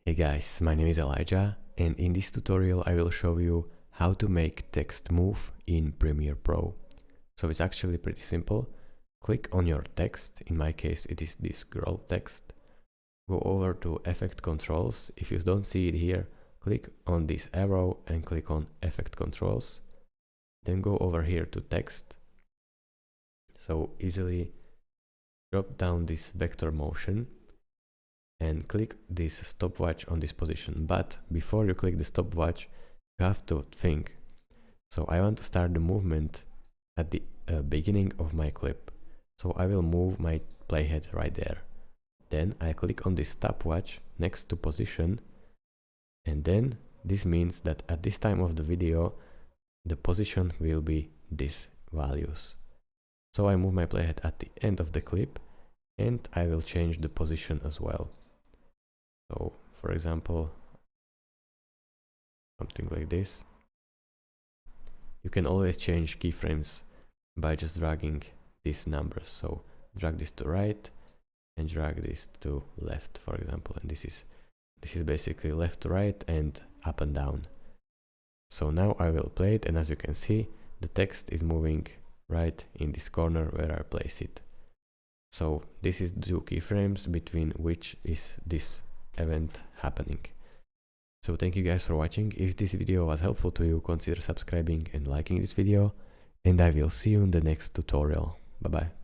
Hey guys, my name is Elijah, and in this tutorial I will show you how to make text move in Premiere Pro. So it's actually pretty simple. Click on your text, in my case it is this girl text. Go over to Effect Controls. If you don't see it here, click on this arrow and click on Effect Controls. Then go over here to Text. So easily drop down this vector motion and click this stopwatch on this position. But before you click the stopwatch, you have to think. So I want to start the movement at the beginning of my clip. So I will move my playhead right there. Then I click on this stopwatch next to position. And then this means that at this time of the video, the position will be these values. So I move my playhead at the end of the clip and I will change the position as well. So for example, something like this. You can always change keyframes by just dragging these numbers. So drag this to right and drag this to left, for example. And this is basically left to right and up and down. So now I will play it, and as you can see, the text is moving right in this corner where I place it. So this is the two keyframes between which is this event happening. So thank you guys for watching. If this video was helpful to you, consider subscribing and liking this video, and I will see you in the next tutorial. Bye bye.